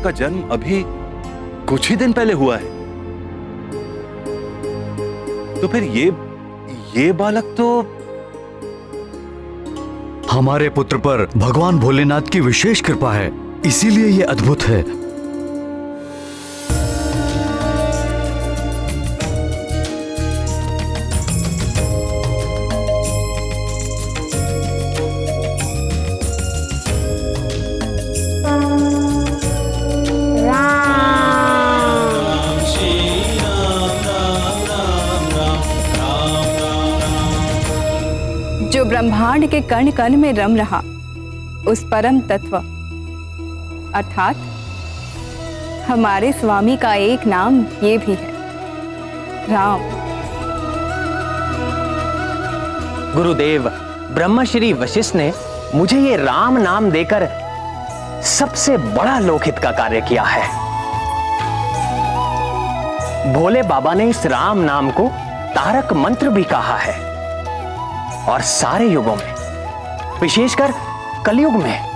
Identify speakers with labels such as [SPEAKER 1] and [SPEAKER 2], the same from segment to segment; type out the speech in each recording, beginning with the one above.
[SPEAKER 1] का जन्म अभी कुछ ही दिन पहले हुआ है। तो फिर ये बालक तो
[SPEAKER 2] हमारे पुत्र पर भगवान भोलेनाथ की विशेष कृपा है, इसीलिए ये अद्भुत है।
[SPEAKER 3] जो ब्रह्मांड के कण कण में रम रहा, उस परम तत्व अर्थात हमारे स्वामी का एक नाम ये भी है, राम।
[SPEAKER 4] गुरुदेव ब्रह्मश्री वशिष्ठ ने मुझे ये राम नाम देकर सबसे बड़ा लोकहित का कार्य किया है। भोले बाबा ने इस राम नाम को तारक मंत्र भी कहा है और सारे युगों में, विशेषकर कलयुग में,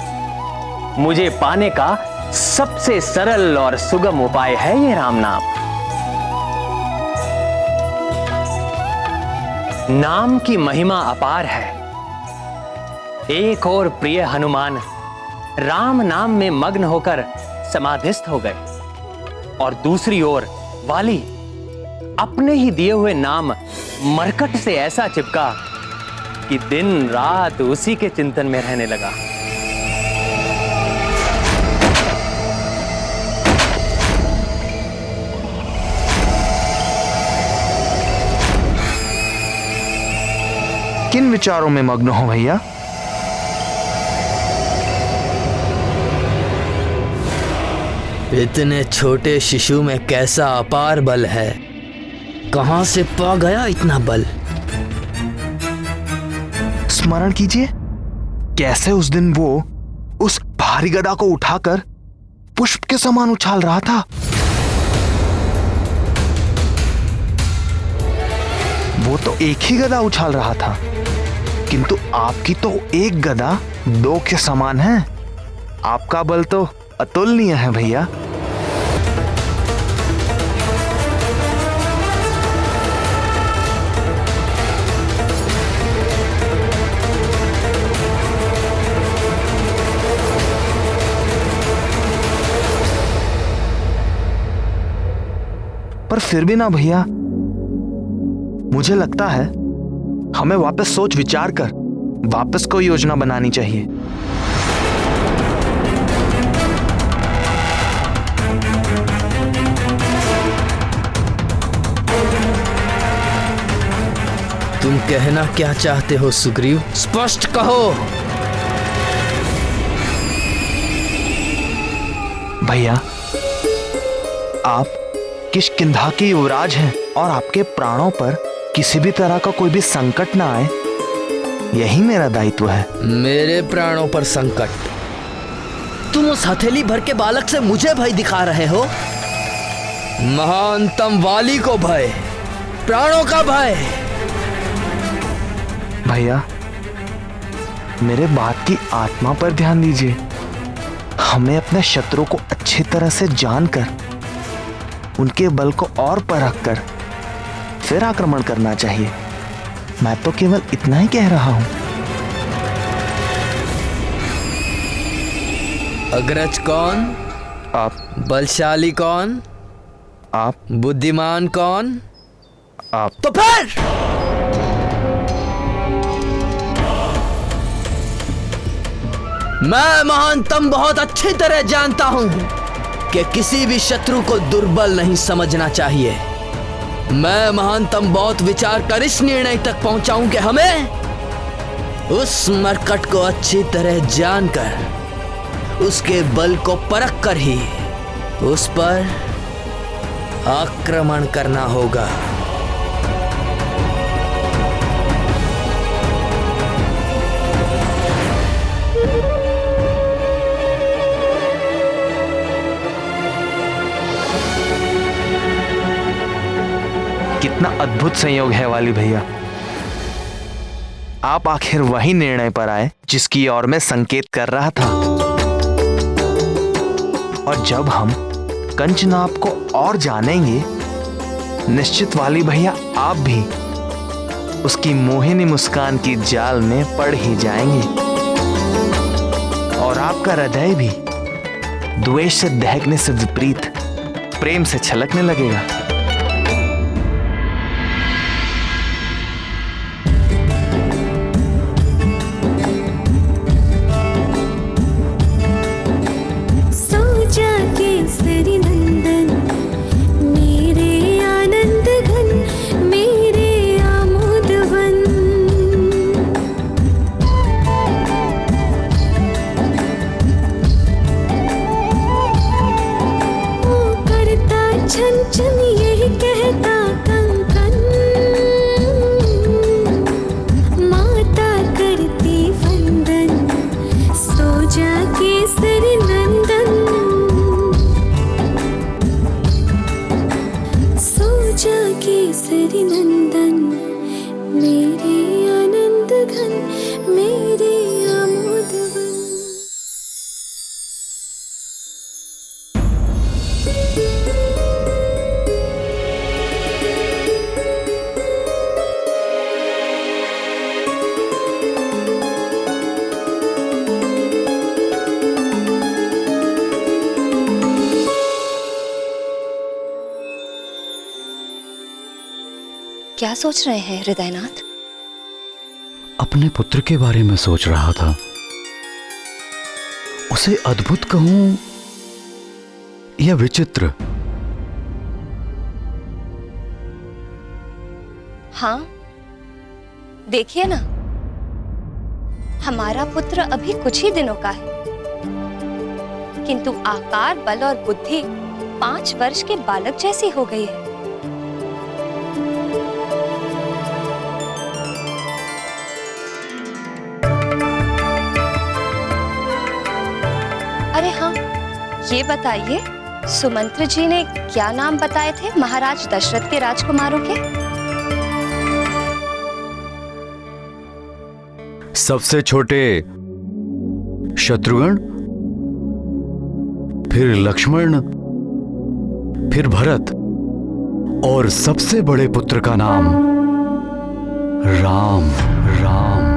[SPEAKER 4] मुझे पाने का सबसे सरल और सुगम उपाय है ये राम नाम। नाम की महिमा अपार है। एक और प्रिय हनुमान राम नाम में मग्न होकर समाधिस्थ हो गए और दूसरी ओर वाली अपने ही दिए हुए नाम मरकट से ऐसा चिपका कि दिन रात उसी के चिंतन में रहने लगा।
[SPEAKER 5] किन विचारों में मग्न हो भैया?
[SPEAKER 6] इतने छोटे शिशु में कैसा अपार बल है, कहां से पा गया इतना बल?
[SPEAKER 5] स्मरण कीजिए, कैसे उस दिन वो उस भारी गदा को उठाकर पुष्प के समान उछाल रहा था। वो तो एक ही गदा उछाल रहा था, किंतु आपकी तो एक गदा दो के समान है। आपका बल तो अतुलनीय है भैया। पर फिर भी ना भैया, मुझे लगता है हमें वापस सोच विचार कर वापस कोई योजना बनानी चाहिए।
[SPEAKER 6] तुम कहना क्या चाहते हो सुग्रीव? स्पष्ट कहो।
[SPEAKER 5] भैया, आप किष्किंधा के युवराज हैं और आपके प्राणों पर किसी भी तरह का कोई भी संकट ना आए, यही मेरा दायित्व है।
[SPEAKER 6] मेरे प्राणों पर संकट? तुम उस हथेली भर के बालक से मुझे भय दिखा रहे हो? महानतम वाली को भय, प्राणों का भय।
[SPEAKER 5] भैया, मेरे बात की आत्मा पर ध्यान दीजिए। हमें अपने शत्रु को अच्छी तरह से जानकर उनके बल को और परख कर फिर आक्रमण करना चाहिए। मैं तो केवल इतना ही कह रहा हूं।
[SPEAKER 6] अग्रज कौन?
[SPEAKER 5] आप।
[SPEAKER 6] बलशाली कौन?
[SPEAKER 5] आप।
[SPEAKER 6] बुद्धिमान कौन?
[SPEAKER 5] आप।
[SPEAKER 6] तो फिर मैं महानतम बहुत अच्छी तरह जानता हूं कि किसी भी शत्रु को दुर्बल नहीं समझना चाहिए। मैं महानतम बहुत विचार कर इस निर्णय तक पहुंचा हूं कि हमें उस मरकट को अच्छी तरह जानकर उसके बल को परख कर ही उस पर आक्रमण करना होगा।
[SPEAKER 5] कितना अद्भुत संयोग है वाली भैया। आप आखिर वही निर्णय पर आए जिसकी ओर मैं संकेत कर रहा था। और जब हम कंचनाप को और जानेंगे, निश्चित वाली भैया आप भी उसकी मोहिनी मुस्कान की जाल में पड़ ही जाएंगे और आपका हृदय भी द्वेष से दहकने से विपरीत प्रेम से छलकने लगेगा।
[SPEAKER 7] क्या सोच रहे हैं हृदयनाथ?
[SPEAKER 2] अपने पुत्र के बारे में सोच रहा था। उसे अद्भुत कहूं या विचित्र?
[SPEAKER 7] हाँ, देखिए ना, हमारा पुत्र अभी कुछ ही दिनों का है, किंतु आकार, बल और बुद्धि 5 वर्ष के बालक जैसी हो गई है। अरे हाँ, ये बताइए, सुमंत्र जी ने क्या नाम बताए थे महाराज दशरथ के राजकुमारों के?
[SPEAKER 2] सबसे छोटे शत्रुघ्न, फिर लक्ष्मण, फिर भरत और सबसे बड़े पुत्र का नाम राम। राम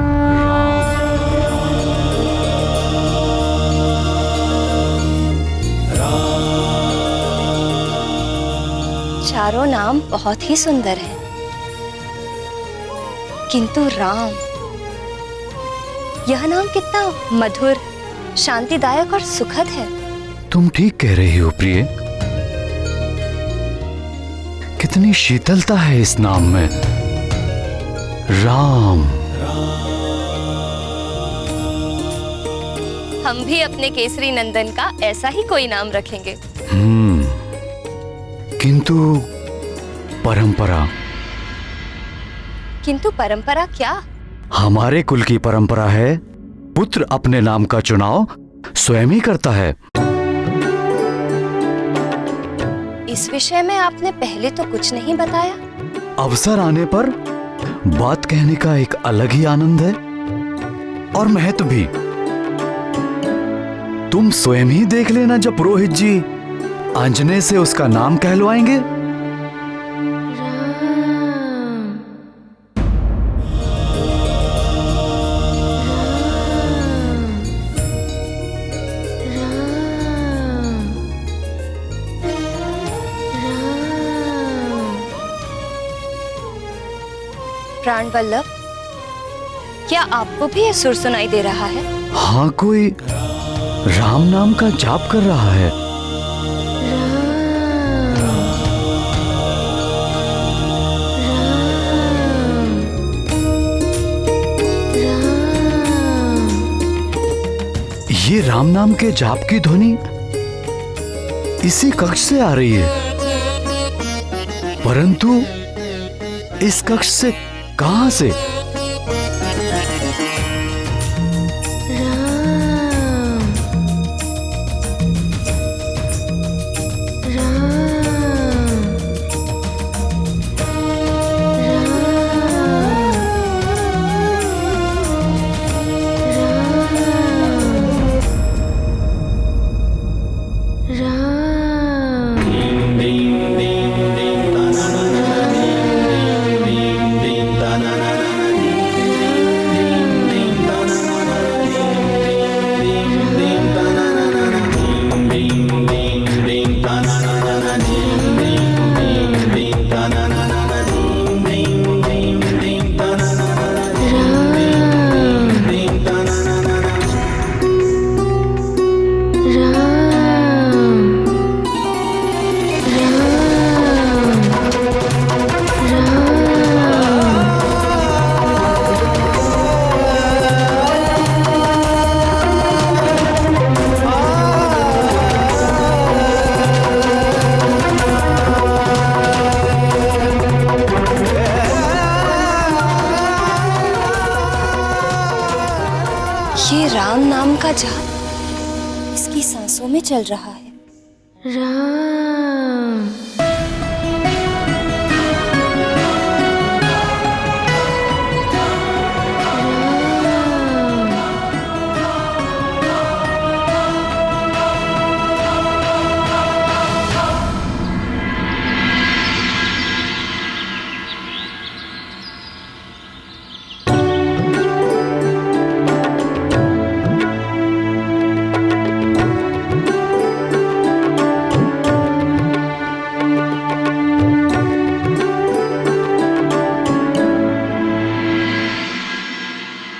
[SPEAKER 7] चारों नाम बहुत ही सुंदर हैं, किंतु राम, यह नाम कितना मधुर, शांतिदायक और सुखद है।
[SPEAKER 2] तुम ठीक कह रही हो प्रिय। कितनी शीतलता है इस नाम में, राम।
[SPEAKER 7] हम भी अपने केसरी नंदन का ऐसा ही कोई नाम रखेंगे।
[SPEAKER 2] किंतु परंपरा।
[SPEAKER 7] किंतु परंपरा क्या?
[SPEAKER 2] हमारे कुल की परंपरा है, पुत्र अपने नाम का चुनाव स्वयं ही करता है।
[SPEAKER 7] इस विषय में आपने पहले तो कुछ नहीं बताया।
[SPEAKER 2] अवसर आने पर बात कहने का एक अलग ही आनंद है और महत्व भी। तुम स्वयं ही देख लेना, जब पुरोहित जी अंजने से उसका नाम कहलवाएंगे।
[SPEAKER 7] प्राणवल्लभ, क्या आपको भी यह सुर सुनाई दे रहा है?
[SPEAKER 2] हाँ, कोई राम नाम का जाप कर रहा है। ये राम नाम के जाप की ध्वनि इसी कक्ष से आ रही है, परंतु इस कक्ष से कहां से?
[SPEAKER 7] जाप इसकी सांसों में चल रहा है।
[SPEAKER 8] राम।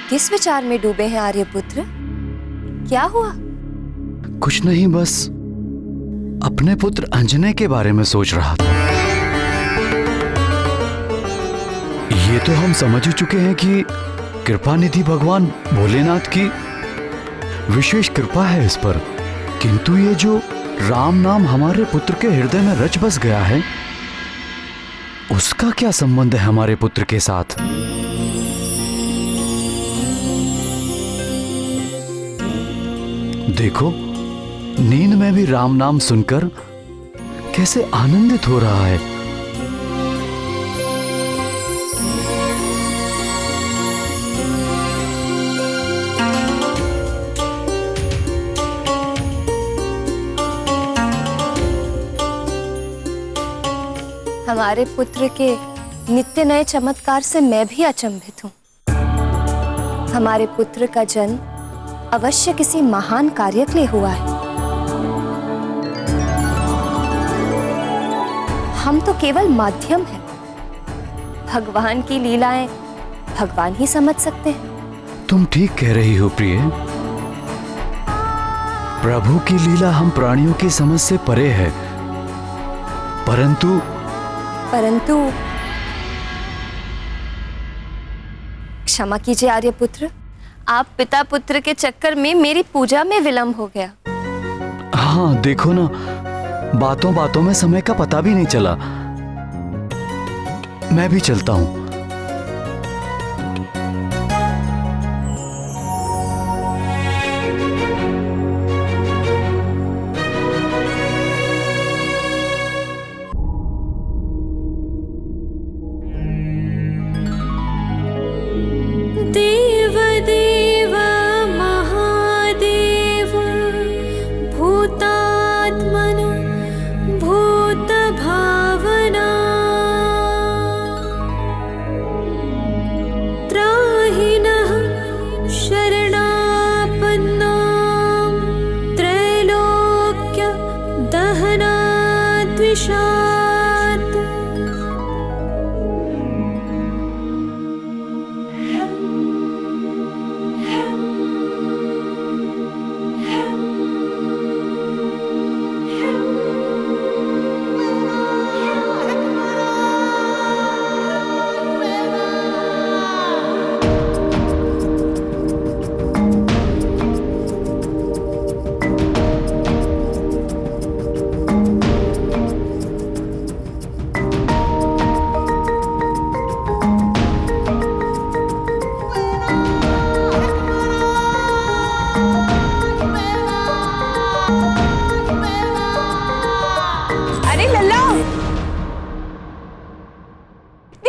[SPEAKER 7] किस विचार में डूबे हैं आर्यपुत्र? क्या हुआ?
[SPEAKER 2] कुछ नहीं, बस अपने पुत्र अंजने के बारे में सोच रहा था। ये तो हम समझ ही चुके हैं कि कृपा निधि भगवान भोलेनाथ की विशेष कृपा है इस पर, किंतु ये जो राम नाम हमारे पुत्र के हृदय में रच बस गया है, उसका क्या संबंध है हमारे पुत्र के साथ? देखो, नींद में भी राम नाम सुनकर कैसे आनंदित हो रहा है।
[SPEAKER 7] हमारे पुत्र के नित्य नए चमत्कार से मैं भी अचंभित हूँ। हमारे पुत्र का जन्म अवश्य किसी महान कार्य के लिए हुआ है। हम तो केवल माध्यम हैं। भगवान की लीलाएं भगवान ही समझ सकते हैं।
[SPEAKER 2] तुम ठीक कह रही हो प्रिय। प्रभु की लीला हम प्राणियों की समझ से परे है, परंतु
[SPEAKER 7] क्षमा कीजिए आर्यपुत्र, आप पिता पुत्र के चक्कर में मेरी पूजा में विलंब हो गया।
[SPEAKER 2] हाँ, देखो ना, बातों बातों में समय का पता भी नहीं चला। मैं भी चलता हूं।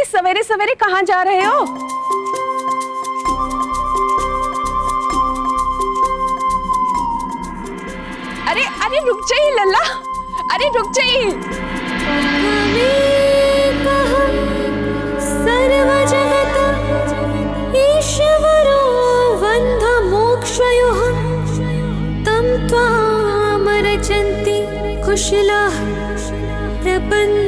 [SPEAKER 3] सवेरे सवेरे कहाँ जा रहे हो? अरे अरे रुक जाइए लल्ला, अरे रुक जाइए।
[SPEAKER 8] सर्व जगत ईश्वरो बन्ध मोक्षयोः तं त्वां रचन्ति कुशलाः प्रपन्नार्तिहरम्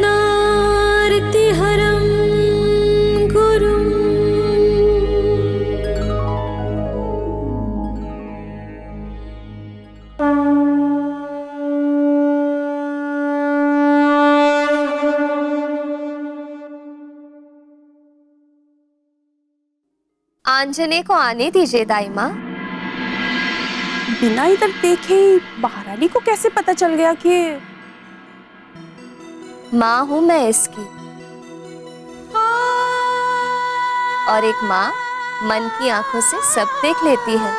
[SPEAKER 7] आंजने को आने दीजिए दाई माँ।
[SPEAKER 3] बिना इधर देखे महारानी को कैसे पता चल गया कि
[SPEAKER 7] माँ हूं मैं इसकी, और एक माँ मन की आंखों से सब देख लेती है।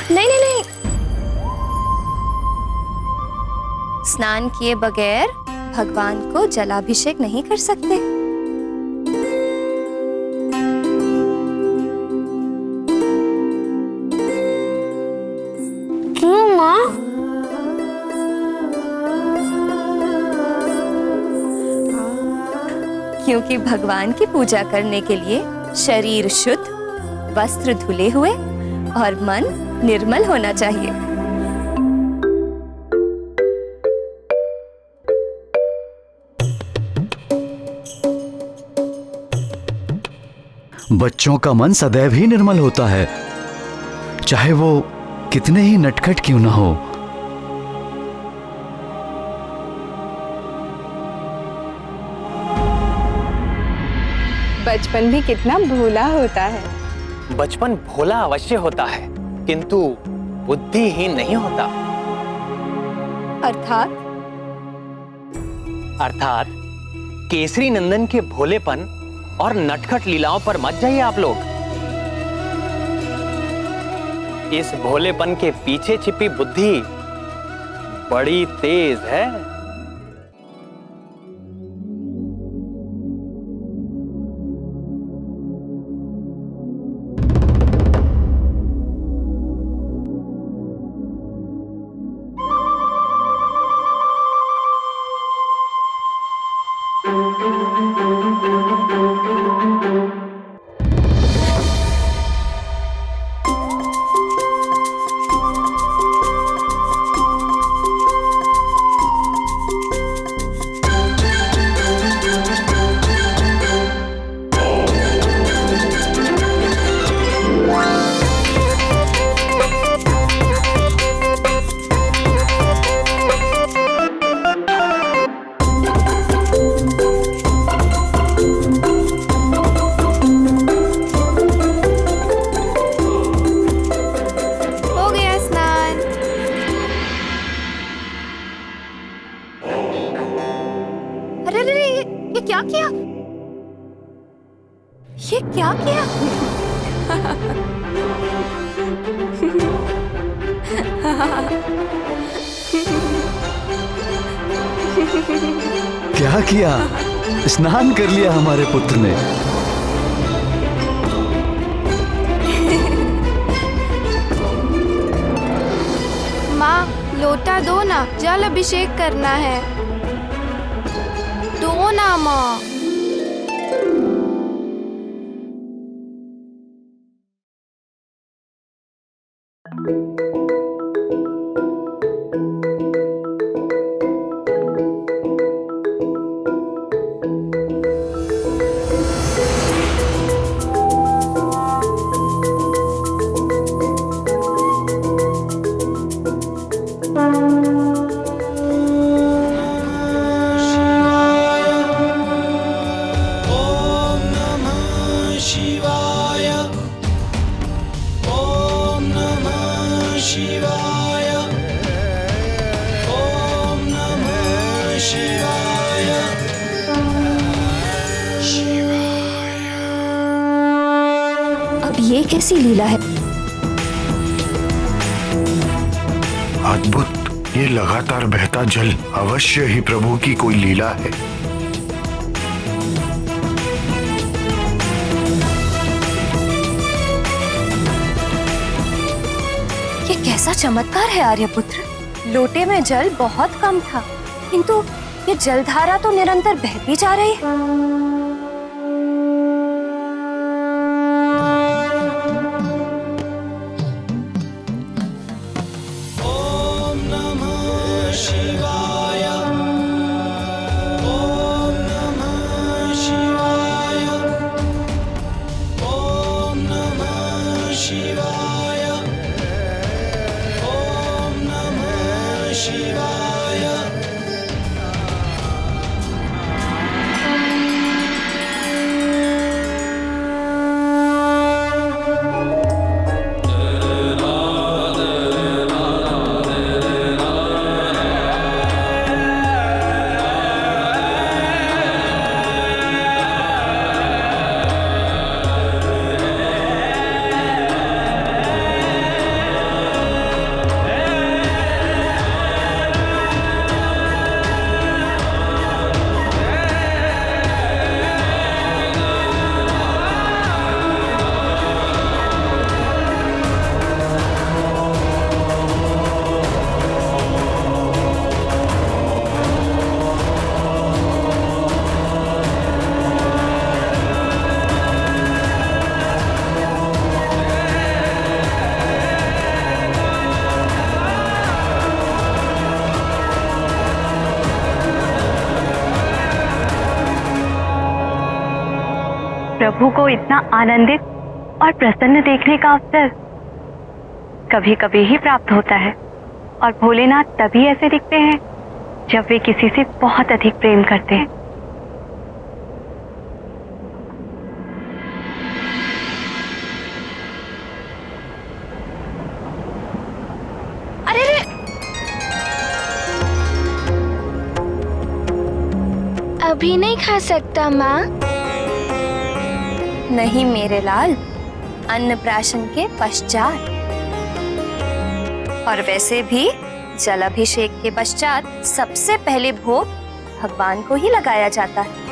[SPEAKER 7] नहीं नहीं नहीं, स्नान किए बगैर भगवान को जलाभिषेक नहीं कर सकते।
[SPEAKER 8] क्यों माँ?
[SPEAKER 7] क्योंकि भगवान की पूजा करने के लिए शरीर शुद्ध, वस्त्र धुले हुए और मन निर्मल होना चाहिए।
[SPEAKER 2] बच्चों का मन सदैव ही निर्मल होता है, चाहे वो कितने ही नटखट क्यों ना हो।
[SPEAKER 3] बचपन भी कितना भोला होता है।
[SPEAKER 4] बचपन भोला अवश्य होता है, किंतु बुद्धिहीन नहीं होता। अर्थात केसरी नंदन के भोलेपन और नटखट लीलाओं पर मत जाइए आप लोग। इस भोलेपन के पीछे छिपी बुद्धि बड़ी तेज है।
[SPEAKER 7] क्या किया? ये क्या किया?
[SPEAKER 2] क्या किया? स्नान कर लिया हमारे पुत्र ने।
[SPEAKER 8] माँ लोटा दो ना, जल अभिषेक करना है। दो ना माँ।
[SPEAKER 7] अब ये कैसी लीला है?
[SPEAKER 9] अद्भुत, ये लगातार बहता जल अवश्य ही प्रभु की कोई लीला है।
[SPEAKER 7] ये कैसा चमत्कार है आर्यपुत्र। लोटे में जल बहुत कम था, किंतु ये जलधारा तो निरंतर बहती जा रही है।
[SPEAKER 10] प्रभु को इतना आनंदित और प्रसन्न देखने का अवसर कभी कभी ही प्राप्त होता है, और भोलेनाथ तभी ऐसे दिखते हैं जब वे किसी से बहुत अधिक प्रेम करते हैं।
[SPEAKER 8] अभी नहीं खा सकता माँ।
[SPEAKER 7] नहीं मेरे लाल, अन्नप्राशन के पश्चात। और वैसे भी जल अभिषेक के पश्चात सबसे पहले भोग भगवान को ही लगाया जाता है।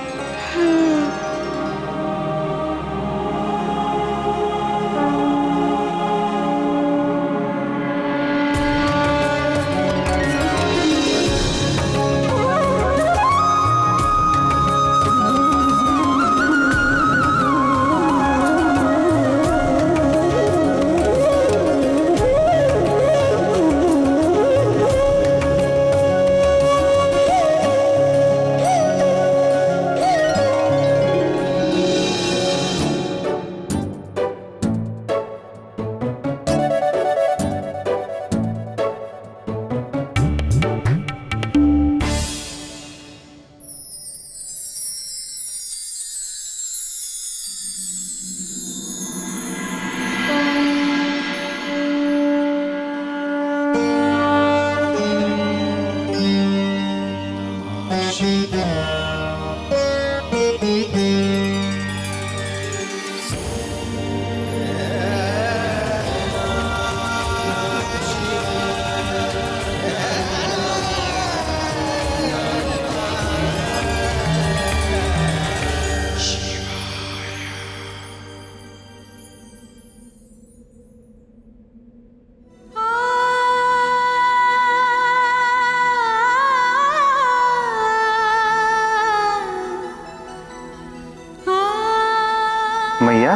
[SPEAKER 5] मैया,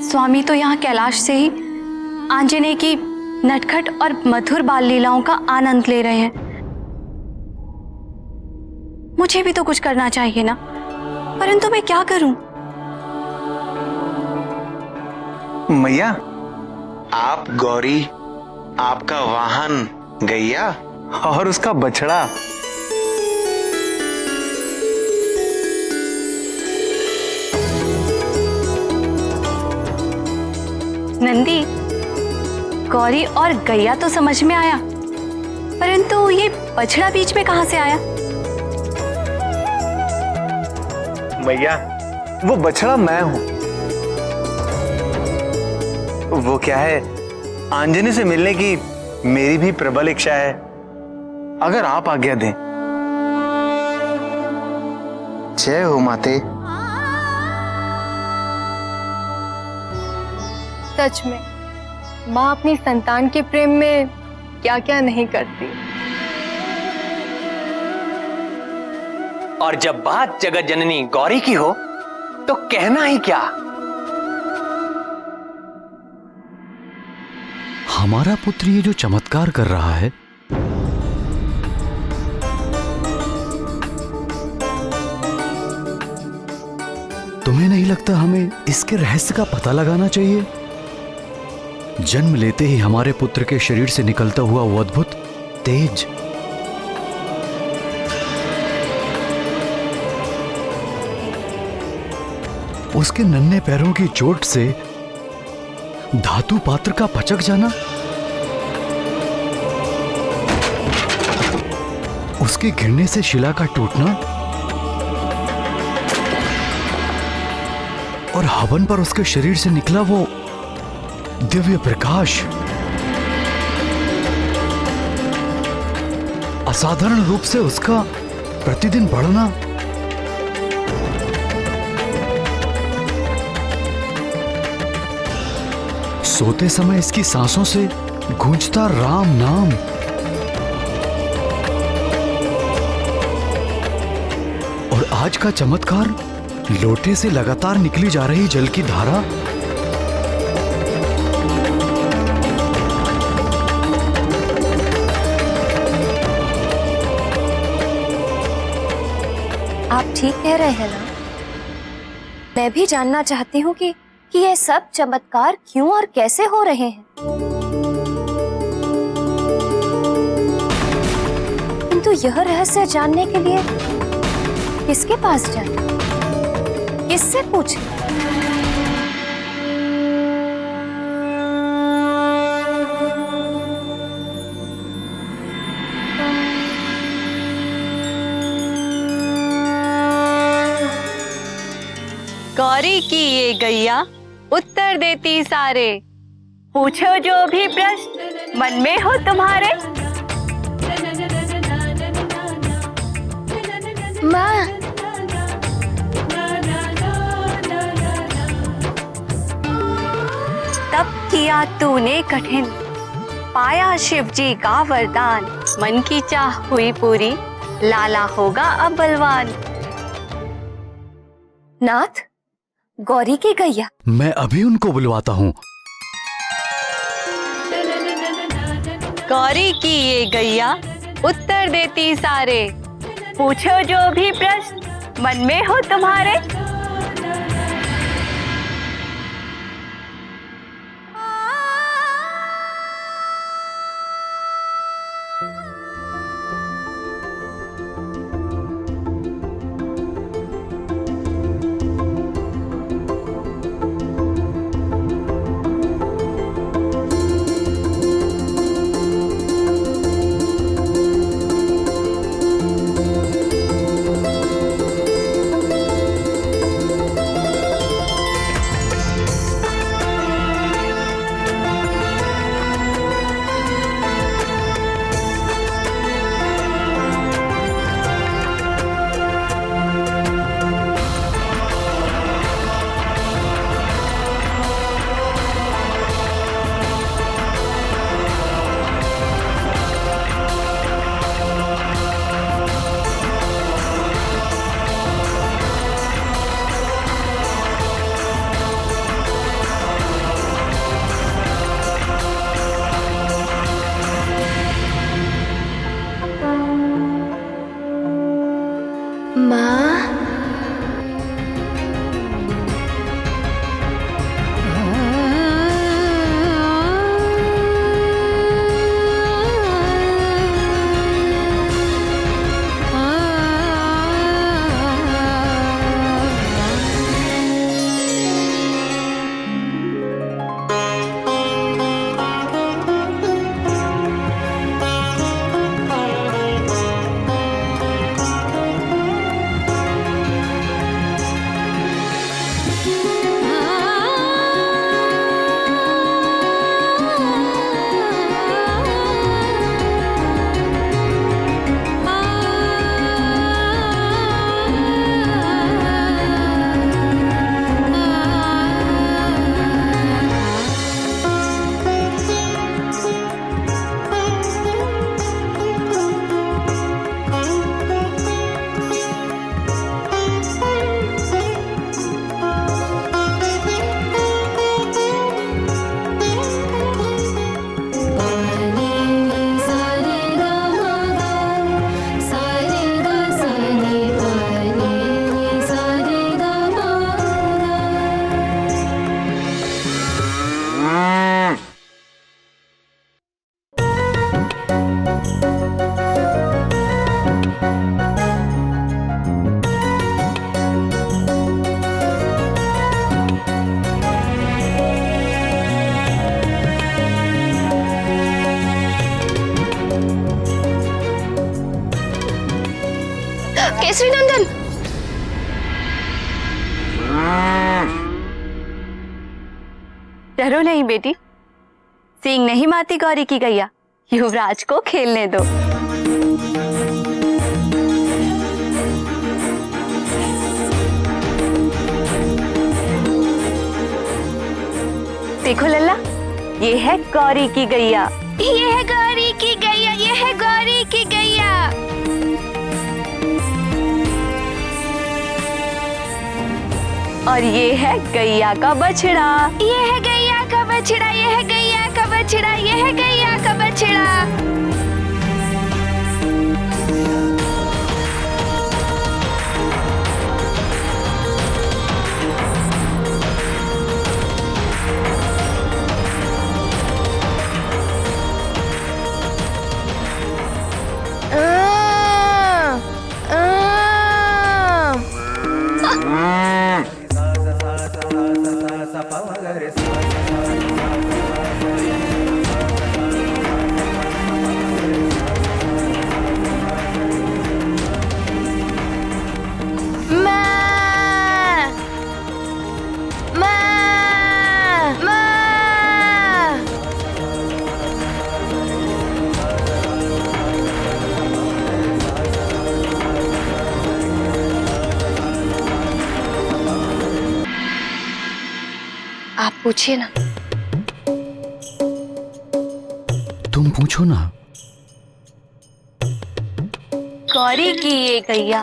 [SPEAKER 10] स्वामी तो यहाँ कैलाश से ही आंजनेय की नटखट और मधुर बाल लीलाओं का आनंद ले रहे हैं। मुझे भी तो कुछ करना चाहिए ना, परंतु मैं क्या करूं?
[SPEAKER 5] मैया, आप गौरी, आपका वाहन गैया और उसका बछड़ा।
[SPEAKER 10] नंदी, गौरी और गैया तो समझ में आया, परंतु ये बछड़ा बीच में कहां से आया?
[SPEAKER 5] मैया, वो बछड़ा मैं हूं। वो क्या है, आंजनी से मिलने की मेरी भी प्रबल इच्छा है, अगर आप आज्ञा दें। जय हो माते।
[SPEAKER 3] सच में माँ अपनी संतान के प्रेम में क्या क्या नहीं करती।
[SPEAKER 4] और जब बात जगत जननी गौरी की हो तो कहना ही क्या।
[SPEAKER 2] हमारा पुत्र ये जो चमत्कार कर रहा है, तुम्हें नहीं लगता हमें इसके रहस्य का पता लगाना चाहिए? जन्म लेते ही हमारे पुत्र के शरीर से निकलता हुआ वो अद्भुत तेज, उसके नन्हे पैरों की चोट से धातु पात्र का पचक जाना, उसके गिरने से शिला का टूटना, और हवन पर उसके शरीर से निकला वो दिव्य प्रकाश, असाधारण रूप से उसका प्रतिदिन बढ़ना, सोते समय इसकी सांसों से गूंजता राम नाम, और आज का चमत्कार, लोटे से लगातार निकली जा रही जल की धारा,
[SPEAKER 7] आप ठीक कह रहे हैं ना? मैं भी जानना चाहती हूँ कि ये सब चमत्कार क्यों और कैसे हो रहे हैं। किंतु यह रहस्य जानने के लिए किसके पास जाएं? किससे पूछें?
[SPEAKER 10] गौरी की ये गैया उत्तर देती सारे, पूछो जो भी प्रश्न मन में हो तुम्हारे।
[SPEAKER 7] माँ,
[SPEAKER 10] तब किया तूने कठिन, पाया शिव जी का वरदान, मन की चाह हुई पूरी, लाला होगा अब बलवान।
[SPEAKER 7] नाथ, गौरी की गैया।
[SPEAKER 2] मैं अभी उनको बुलवाता हूँ।
[SPEAKER 10] गौरी की ये गैया उत्तर देती सारे, पूछो जो भी प्रश्न मन में हो तुम्हारे।
[SPEAKER 7] केसरी नंदन,
[SPEAKER 10] डरो नहीं बेटी, सींग नहीं माती गौरी की गैया, युवराज को खेलने दो। देखो लल्ला, ये है गौरी की गैया,
[SPEAKER 8] ये है गौरी की गैया, ये है गौरी की गैया।
[SPEAKER 10] और ये है गैया का बछड़ा,
[SPEAKER 8] ये है गैया का बछड़ा, ये है गैया का बछड़ा, ये है गैया का बछड़ा।
[SPEAKER 7] पूछिए ना।
[SPEAKER 2] तुम पूछो ना।
[SPEAKER 10] गौरी की ये गैया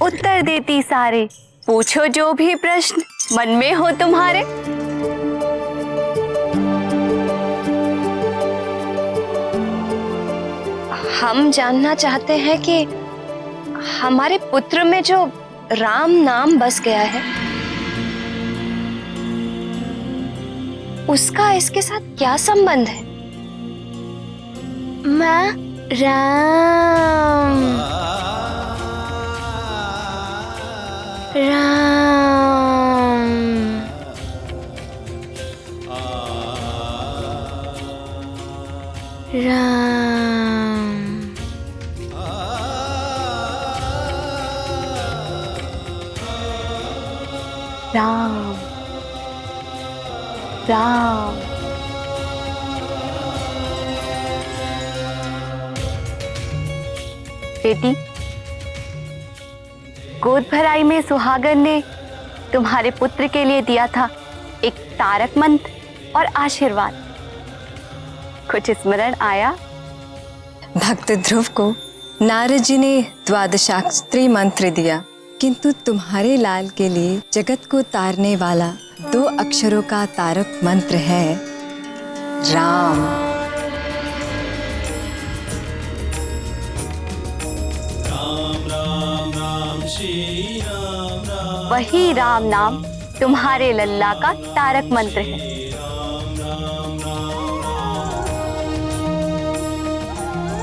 [SPEAKER 10] उत्तर देती सारे, पूछो जो भी प्रश्न मन में हो तुम्हारे।
[SPEAKER 7] हम जानना चाहते हैं कि हमारे पुत्र में जो राम नाम बस गया है, उसका इसके साथ क्या संबंध है?
[SPEAKER 8] माँ, राम राम राम।
[SPEAKER 10] राम राम। बेटी, गोद भराई में सुहागन ने तुम्हारे पुत्र के लिए दिया था एक तारक मंत्र और आशीर्वाद, कुछ स्मरण आया?
[SPEAKER 3] भक्त ध्रुव को नारद जी ने द्वादशाक्षरी मंत्र दिया, किंतु तुम्हारे लाल के लिए जगत को तारने वाला 2 अक्षरों का तारक मंत्र है राम।
[SPEAKER 10] वही राम नाम तुम्हारे लल्ला का तारक मंत्र है।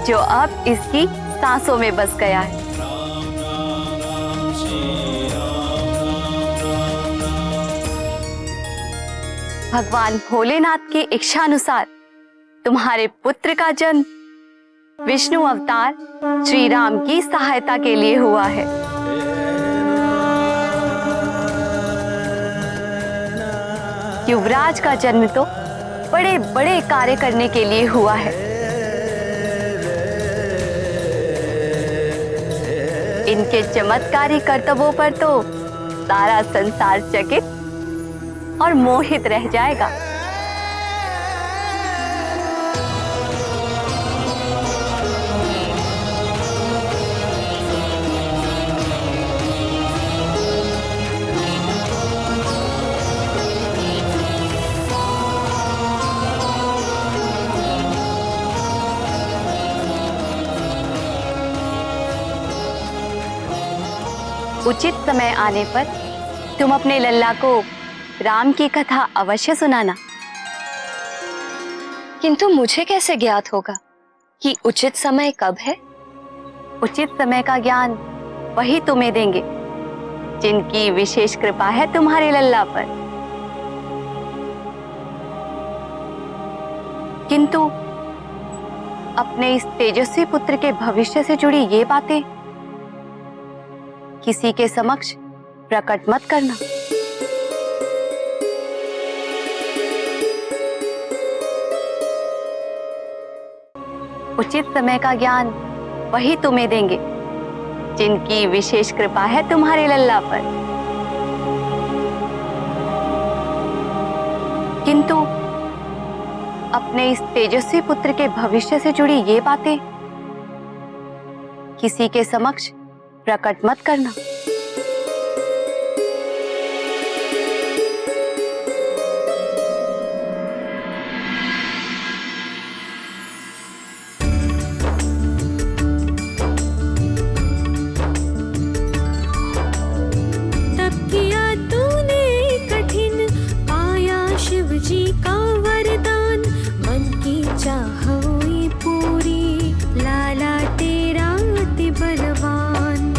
[SPEAKER 10] जो अब इसकी सांसों में बस गया है। भगवान भोलेनाथ की इच्छानुसार तुम्हारे पुत्र का जन्म विष्णु अवतार श्री राम की सहायता के लिए हुआ है। युवराज का जन्म तो बड़े बड़े कार्य करने के लिए हुआ है। इनके चमत्कारी कर्तव्यों पर तो सारा संसार चकित और मोहित रह जाएगा। उचित समय आने पर तुम अपने लल्ला को राम की कथा अवश्य सुनाना।
[SPEAKER 7] किंतु मुझे कैसे ज्ञात होगा कि उचित समय कब है?
[SPEAKER 10] उचित समय का ज्ञान वही तुम्हें देंगे जिनकी विशेष कृपा है तुम्हारे लल्ला पर। किंतु अपने इस तेजस्वी पुत्र के भविष्य से जुड़ी ये बातें किसी के समक्ष प्रकट मत करना। उचित समय का ज्ञान वही तुम्हें देंगे जिनकी विशेष कृपा है तुम्हारे लल्ला पर। किंतु अपने इस तेजस्वी पुत्र के भविष्य से जुड़ी ये बातें किसी के समक्ष प्रकट मत करना।
[SPEAKER 8] तब किया तूने कठिन, पाया शिव जी का वरदान, मन की चाह हुई पूरी, लाला तेरा अति बलवान।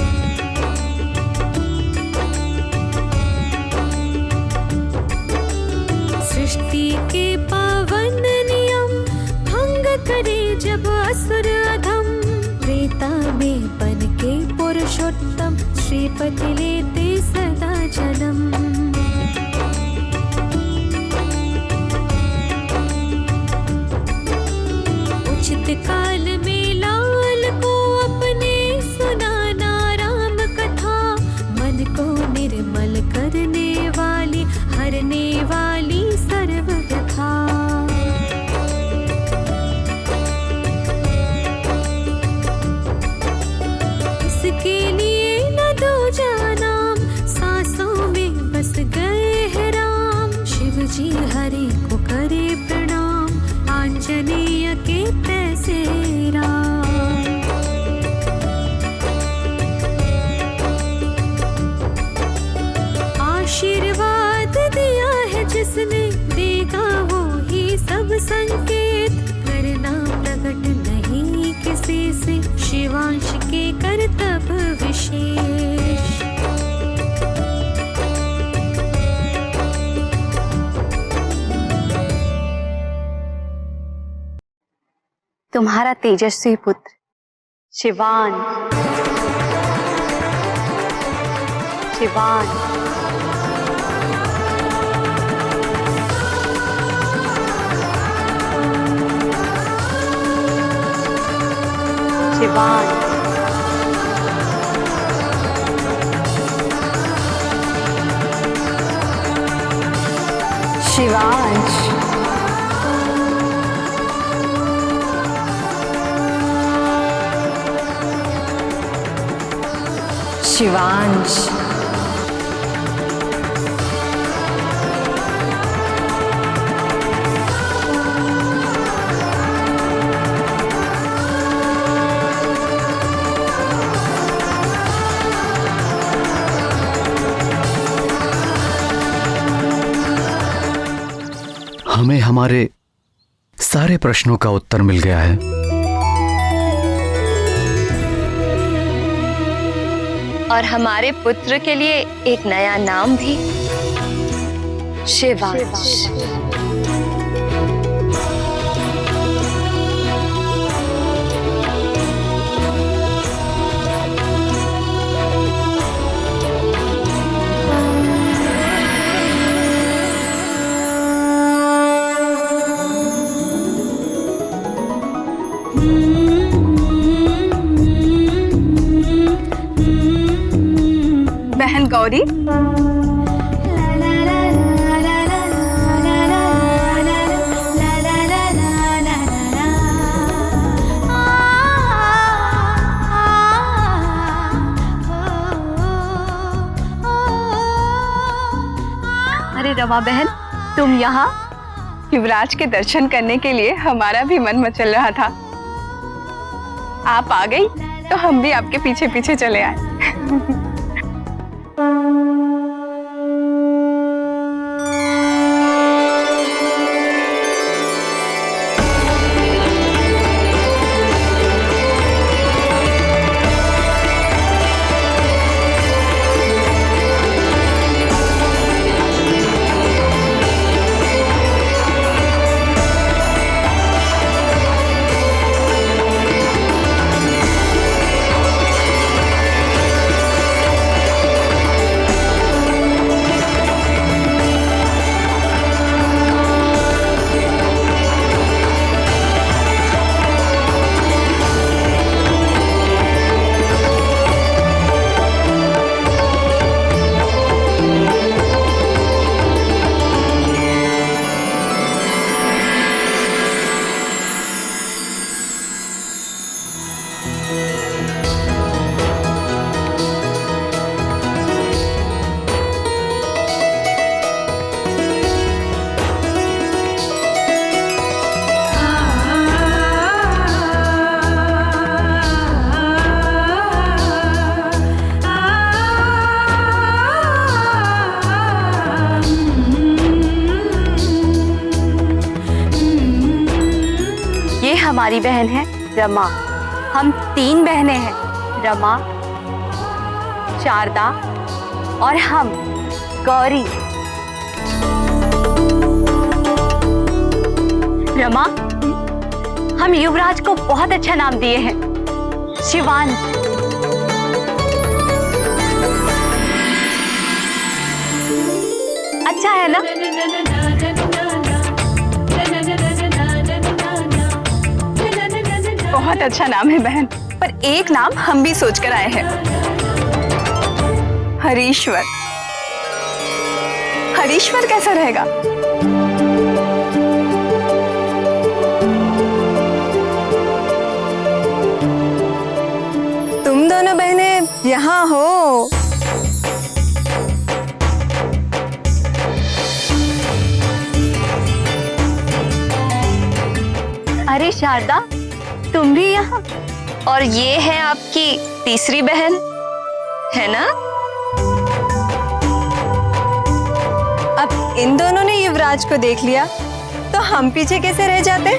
[SPEAKER 8] सृष्टि के पावन नियम भंग करे जब असुर अधम, त्रेता में बन के पुरुषोत्तम, श्रीपति लेते सदा जन्म। उचित काल में लाल को अपने सुनाना राम कथा, मन को निर्मल करने वाली, हरने वाली सर्व
[SPEAKER 11] कर तब विशेष।
[SPEAKER 10] तुम्हारा तेजस्वी पुत्र शिवान, शिवान, शिवान,
[SPEAKER 3] शिवांश, शिवांश,
[SPEAKER 2] हमें हमारे सारे प्रश्नों का उत्तर मिल गया है।
[SPEAKER 7] और हमारे पुत्र के लिए एक नया नाम भी, शिवांश।
[SPEAKER 3] बहन गौरी,
[SPEAKER 10] अरे रमा बहन, तुम यहाँ?
[SPEAKER 3] युवराज के दर्शन करने के लिए हमारा भी मन मचल रहा था। आप आ गई तो हम भी आपके पीछे पीछे चले आए।
[SPEAKER 10] हमारी बहन है रमा। हम 3 बहनें हैं, रमा, शारदा और हम गौरी। रमा, हम युवराज को बहुत अच्छा नाम दिए हैं, शिवान। अच्छा है ना?
[SPEAKER 3] बहुत अच्छा नाम है बहन, पर एक नाम हम भी सोच कर आए हैं, हरीश्वर। हरीश्वर कैसा रहेगा? तुम दोनों बहनें यहाँ हो।
[SPEAKER 10] अरे शारदा, तुम भी यहाँ?
[SPEAKER 7] और ये है आपकी तीसरी बहन, है ना?
[SPEAKER 3] अब इन दोनों ने युवराज को देख लिया तो हम पीछे कैसे रह जाते?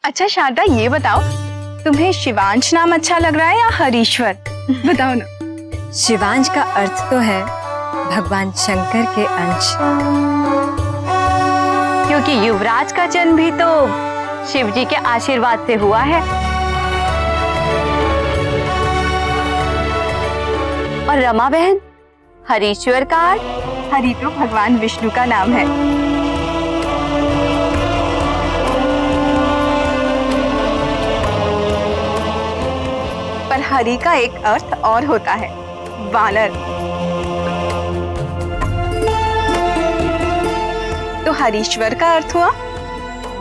[SPEAKER 3] अच्छा शारदा, ये बताओ तुम्हें शिवांश नाम अच्छा लग रहा है या हरीश्वर? बताओ ना।
[SPEAKER 7] शिवांश का अर्थ तो है भगवान शंकर के अंश,
[SPEAKER 10] क्योंकि युवराज का जन्म भी तो शिव जी के आशीर्वाद से हुआ है। और रमा बहन, हरीश्वर का अर्थ?
[SPEAKER 3] हरि तो भगवान विष्णु का नाम है। पर हरि का एक अर्थ और होता है, वानर। तो हरीश्वर का अर्थ हुआ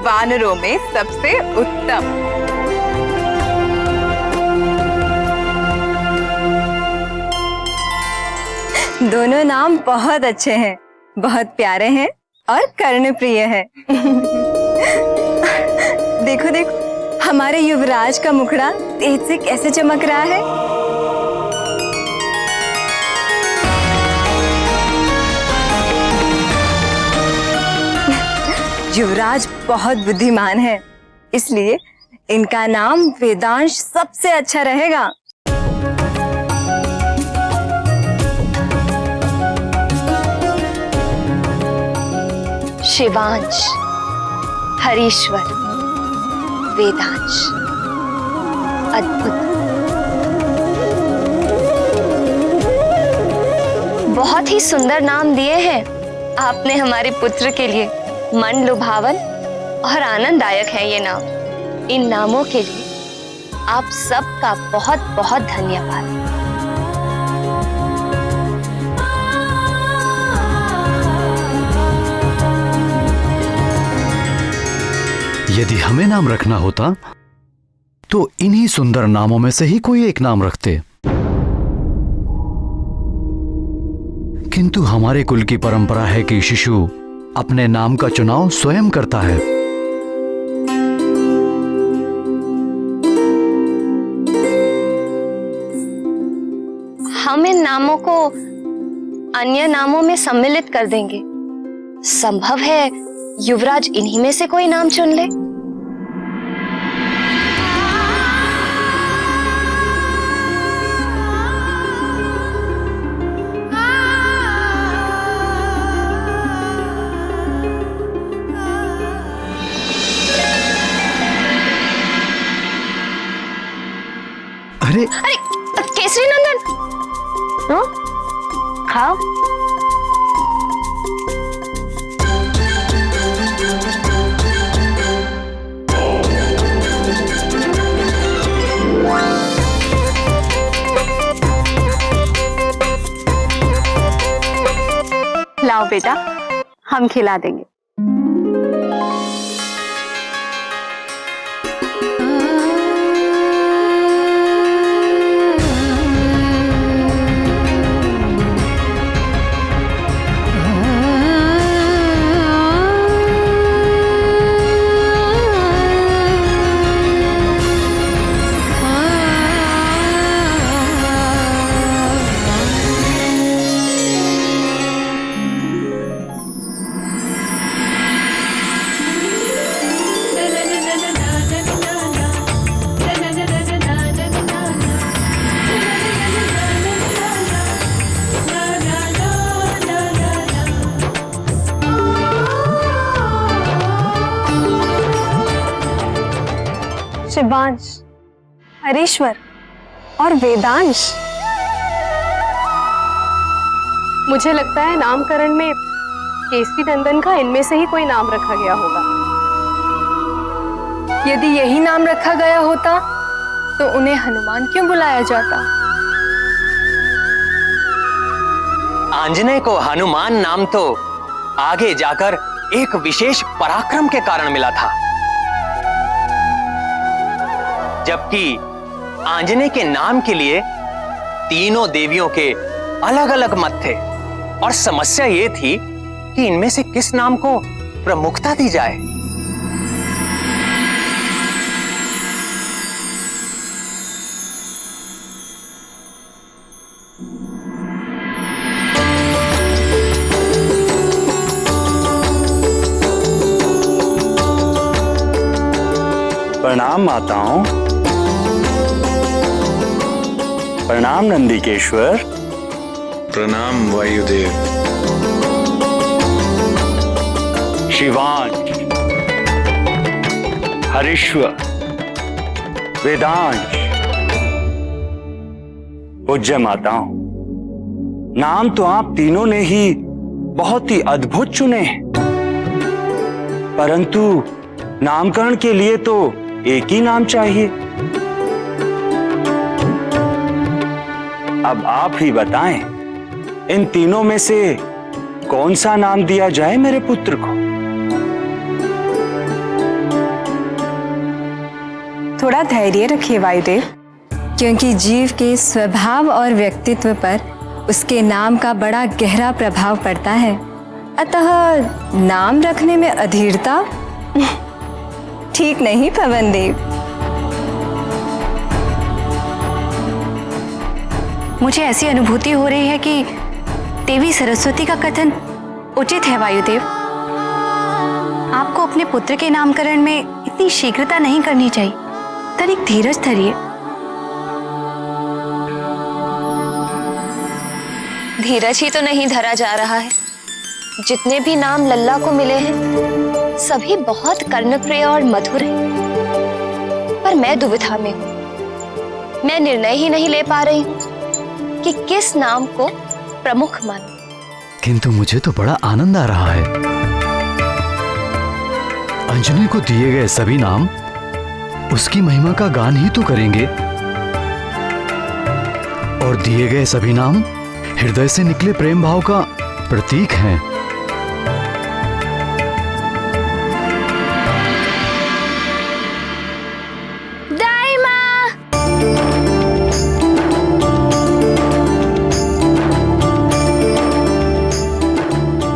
[SPEAKER 3] वानरों में सबसे उत्तम।
[SPEAKER 7] दोनों नाम बहुत अच्छे हैं, बहुत प्यारे हैं और कर्णप्रिय हैं। देखो देखो, हमारे युवराज का मुखड़ा तेज से कैसे चमक रहा है। युवराज बहुत बुद्धिमान है, इसलिए इनका नाम वेदांश सबसे अच्छा रहेगा।
[SPEAKER 8] शिवांश, हरीश्वर, वेदांश, अद्भुत। बहुत ही सुंदर नाम दिए हैं आपने हमारे पुत्र के लिए। मन लुभावन और आनंददायक है ये नाम। इन नामों के लिए आप सबका बहुत बहुत धन्यवाद।
[SPEAKER 2] यदि हमें नाम रखना होता तो इन्हीं सुंदर नामों में से ही कोई एक नाम रखते, किंतु हमारे कुल की परंपरा है कि शिशु अपने नाम का चुनाव स्वयं करता है।
[SPEAKER 8] हम इन नामों को अन्य नामों में सम्मिलित कर देंगे। संभव है युवराज इन्हीं में से कोई नाम चुन ले।
[SPEAKER 2] अरे
[SPEAKER 8] अरे केसरी नंदन, खाओ।
[SPEAKER 10] लाओ बेटा, हम खिला देंगे।
[SPEAKER 7] शिवांश, हरीश्वर और वेदांश।
[SPEAKER 10] मुझे लगता है नामकरण में केसरी नंदन का इनमें से ही कोई नाम रखा गया होगा।
[SPEAKER 7] यदि यही नाम रखा गया होता तो उन्हें हनुमान क्यों बुलाया जाता?
[SPEAKER 4] आंजनेय को हनुमान नाम तो आगे जाकर एक विशेष पराक्रम के कारण मिला था। जबकि आंजनेय के नाम के लिए तीनों देवियों के अलग अलग मत थे और समस्या यह थी कि इनमें से किस नाम को प्रमुखता दी जाए।
[SPEAKER 12] प्रणाम माताओं। प्रणाम नंदिकेश्वर।
[SPEAKER 9] प्रणाम वायुदेव।
[SPEAKER 12] शिवांश, हरीश्वर, वेदांश, पूज्य माताओं, नाम तो आप तीनों ने ही बहुत ही अद्भुत चुने हैं, परंतु नामकरण के लिए तो एक ही नाम चाहिए। अब आप ही बताएं, इन तीनों में से कौन सा नाम दिया जाए मेरे पुत्र को?
[SPEAKER 3] थोड़ा धैर्य रखिए वायुदेव, क्योंकि जीव के स्वभाव और व्यक्तित्व पर उसके नाम का बड़ा गहरा प्रभाव पड़ता है। अतः नाम रखने में अधीरता ठीक नहीं पवन देव।
[SPEAKER 10] मुझे ऐसी अनुभूति हो रही है कि देवी सरस्वती का कथन उचित है वायुदेव। आपको अपने पुत्र के नामकरण में इतनी शीघ्रता नहीं करनी चाहिए। तनिक धीरज धरिए।
[SPEAKER 8] धीरज ही तो नहीं धरा जा रहा है। जितने भी नाम लल्ला को मिले हैं सभी बहुत कर्णप्रिय और मधुर हैं, पर मैं दुविधा में हूँ। मैं निर्णय ही नहीं ले पा रही हूँ कि किस नाम को प्रमुख मानूं।
[SPEAKER 2] किंतु मुझे तो बड़ा आनंद आ रहा है। अंजनी को दिए गए सभी नाम उसकी महिमा का गान ही तो करेंगे, और दिए गए सभी नाम हृदय से निकले प्रेम भाव का प्रतीक हैं।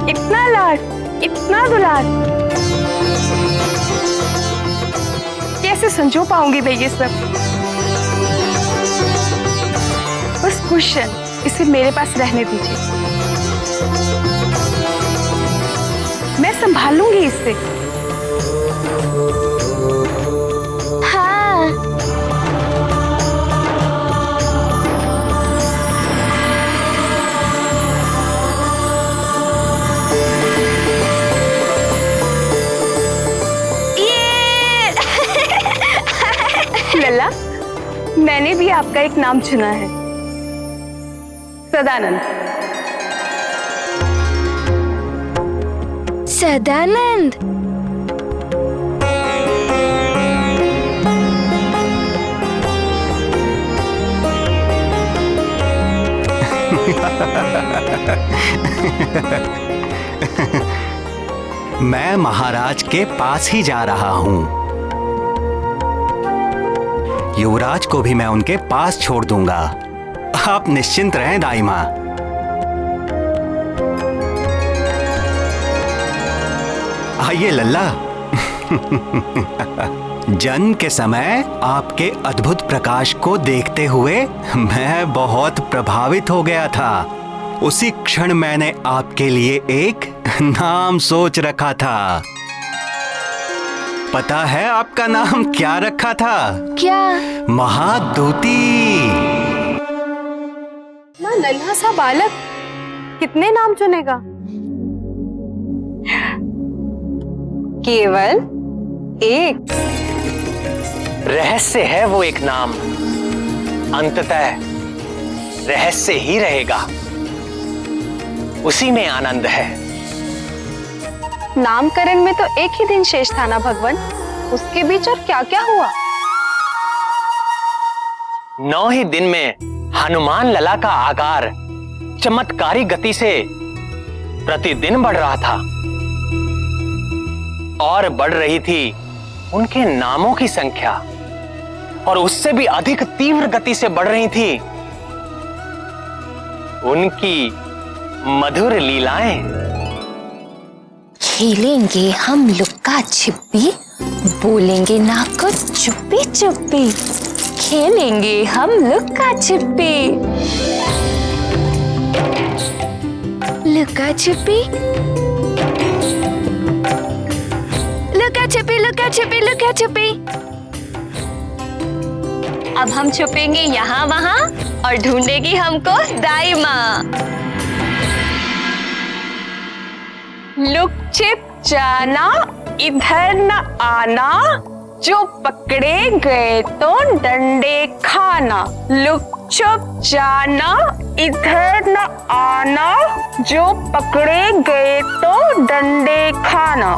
[SPEAKER 3] इतना लाड, इतना दुलार, कैसे संजो पाऊंगी मैं ये सब? बस खुश है, इसे मेरे पास रहने दीजिए। मैं संभाल लूंगी इससे।
[SPEAKER 8] हाँ।
[SPEAKER 3] लल्ला, मैंने भी आपका एक नाम चुना है, सदानंद।
[SPEAKER 8] सदानंद?
[SPEAKER 13] मैं महाराज के पास ही जा रहा हूं। युवराज को भी मैं उनके पास छोड़ दूंगा। आप निश्चिंत रहें दाई मां। आइए लल्ला। जन्म के समय आपके अद्भुत प्रकाश को देखते हुए मैं बहुत प्रभावित हो गया था। उसी क्षण मैंने आपके लिए एक नाम सोच रखा था। पता है आपका नाम क्या रखा था?
[SPEAKER 8] क्या?
[SPEAKER 13] महादूती।
[SPEAKER 3] ना नन्हा सा बालक कितने नाम चुनेगा? केवल एक।
[SPEAKER 4] रहस्य है वो एक नाम, अंततः रहस्य ही रहेगा। उसी में आनंद है।
[SPEAKER 3] नामकरण में तो एक ही दिन शेष था ना भगवान, उसके बीच और क्या क्या हुआ?
[SPEAKER 4] 9 ही दिन में हनुमान लला का आकार चमत्कारी गति से प्रतिदिन बढ़ रहा था, और बढ़ रही थी उनके नामों की संख्या, और उससे भी अधिक तीव्र गति से बढ़ रही थी उनकी मधुर लीलाएं।
[SPEAKER 8] खेलेंगे हम लुक्का छिपी, बोलेंगे ना कुछ चुप्पी चुप्पी। खेलेंगे हम लुक्का छिपी। लुक्का छिपी, लुक्का छिपी, लुक्का छिपी, लुक्का छिपी। अब हम छुपेंगे यहाँ वहाँ और ढूंढेगी हमको दाई माँ।
[SPEAKER 3] लुक छिप जाना, इधर न आना, जो पकड़े गए तो डंडे खाना। लुक छुप जाना, इधर न आना, जो पकड़े गए तो डंडे खाना।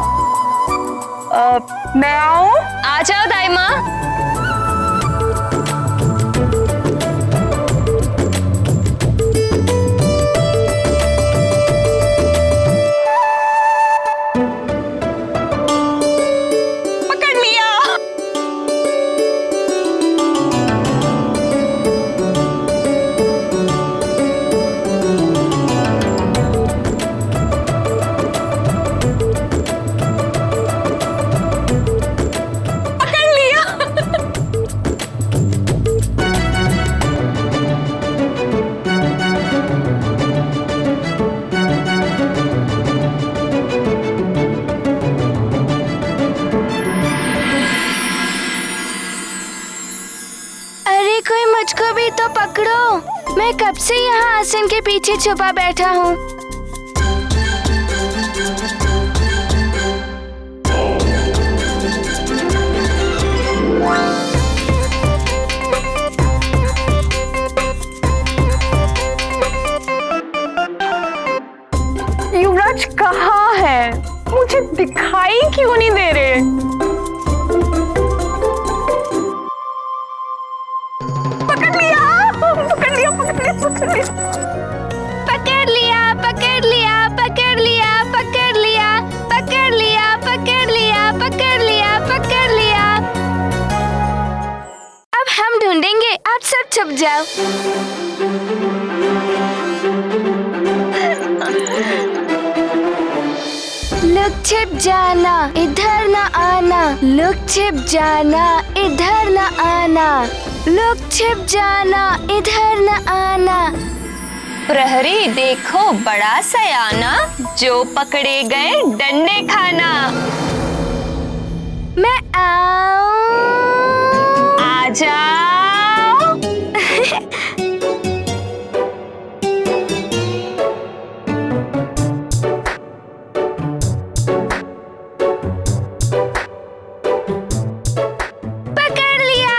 [SPEAKER 3] मैं आऊं?
[SPEAKER 8] आ जाओ दाई माँ।
[SPEAKER 7] मुझको भी तो पकड़ो, मैं कब से यहाँ आसन के पीछे छुपा बैठा हूँ।
[SPEAKER 3] युवराज कहाँ है? मुझे दिखाई क्यों नहीं दे रहे?
[SPEAKER 7] पकड़ लिया, पकड़ लिया, पकड़ लिया, पकड़ लिया, पकड़ लिया, पकड़ लिया, पकड़ लिया, पकड़ लिया। अब हम ढूंढेंगे, आप सब छुप जाओ। लुक छिप जाना, इधर न आना, लुक छिप जाना, इधर न आना, लुक छिप जाना, इधर न आना।
[SPEAKER 8] प्रहरी देखो बड़ा सयाना, जो पकड़े गए डंडे खाना।
[SPEAKER 7] मैं आऊं?
[SPEAKER 8] आ जाओ।
[SPEAKER 7] पकड़ लिया।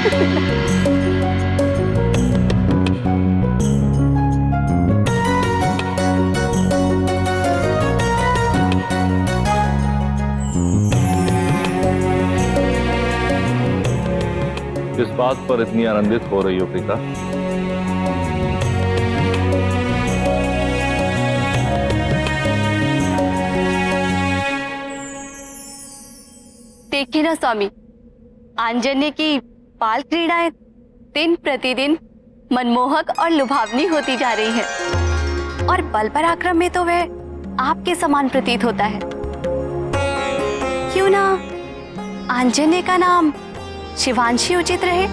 [SPEAKER 1] किस बात पर इतनी आनंदित हो रही हो प्रीता?
[SPEAKER 8] देखिए ना स्वामी, आंजन्य की बाल क्रीड़ाएं दिन प्रतिदिन मनमोहक और लुभावनी होती जा रही है, और बल पराक्रम में तो वह आपके समान प्रतीत होता है। क्यों ना आंजन्य का नाम शिवांशी उचित रहे?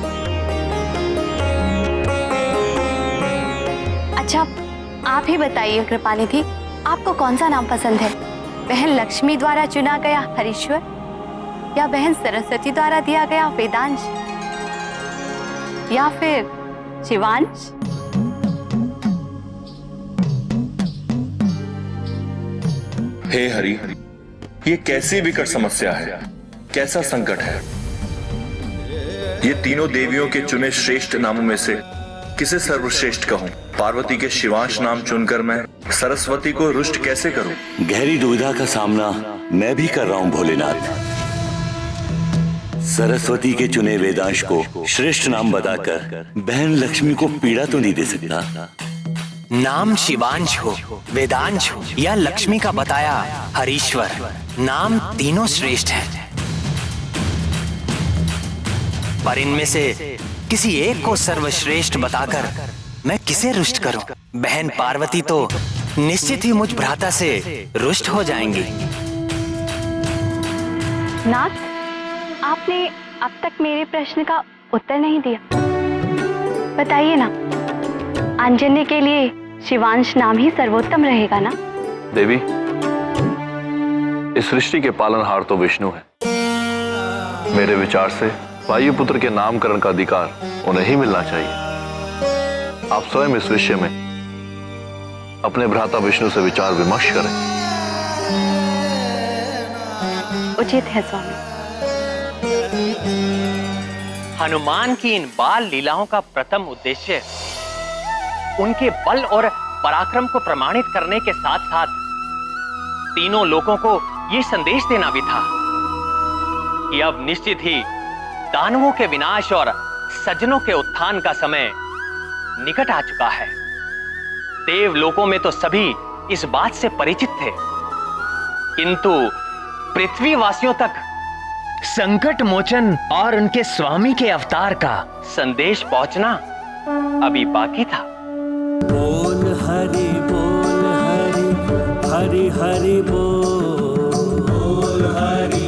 [SPEAKER 8] अच्छा, आप ही बताइए कृपानिधि, आपको कौन सा नाम पसंद है? बहन लक्ष्मी द्वारा चुना गया हरीश्वर, या बहन सरस्वती द्वारा दिया गया वेदांश, या फिर शिवांश?
[SPEAKER 1] हे हरि, ये कैसी विकट समस्या है, कैसा संकट है। ये तीनों देवियों के चुने श्रेष्ठ नामों में से किसे सर्वश्रेष्ठ कहूं? पार्वती के शिवांश नाम चुनकर मैं सरस्वती को रुष्ट कैसे करूं?
[SPEAKER 14] गहरी दुविधा का सामना मैं भी कर रहा हूं भोलेनाथ। सरस्वती के चुने वेदांश को श्रेष्ठ नाम बताकर बहन लक्ष्मी को पीड़ा तो नहीं दे सकता।
[SPEAKER 4] नाम शिवांश हो, वेदांश हो या लक्ष्मी का बताया हरीश्वर, नाम तीनों श्रेष्ठ हैं। पर इनमें से किसी एक को सर्वश्रेष्ठ बताकर मैं किसे रुष्ट करूं? बहन पार्वती तो निश्चित ही मुझ भ्राता से रुष्ट हो जाएंगी।
[SPEAKER 10] नाथ, आपने अब तक मेरे प्रश्न का उत्तर नहीं दिया। बताइए ना, आंजन्य के लिए शिवांश नाम ही सर्वोत्तम रहेगा ना?
[SPEAKER 1] देवी, इस सृष्टि के पालनहार तो विष्णु है। मेरे विचार से वायुपुत्र के नामकरण का अधिकार उन्हें ही मिलना चाहिए। आप स्वयं इस विषय में अपने भ्राता विष्णु से विचार विमर्श करें।
[SPEAKER 10] उचित है स्वामी।
[SPEAKER 4] हनुमान की इन बाल लीलाओं का प्रथम उद्देश्य उनके बल और पराक्रम को प्रमाणित करने के साथ साथ तीनों लोगों को यह संदेश देना भी था कि अब निश्चित ही दानवों के विनाश और सज्जनों के उत्थान का समय निकट आ चुका है। देवलोकों में तो सभी इस बात से परिचित थे, किंतु पृथ्वीवासियों तक संकट मोचन और उनके स्वामी के अवतार का संदेश पहुंचना अभी बाकी था।
[SPEAKER 15] बोल हरि हरि हरि बोल हरि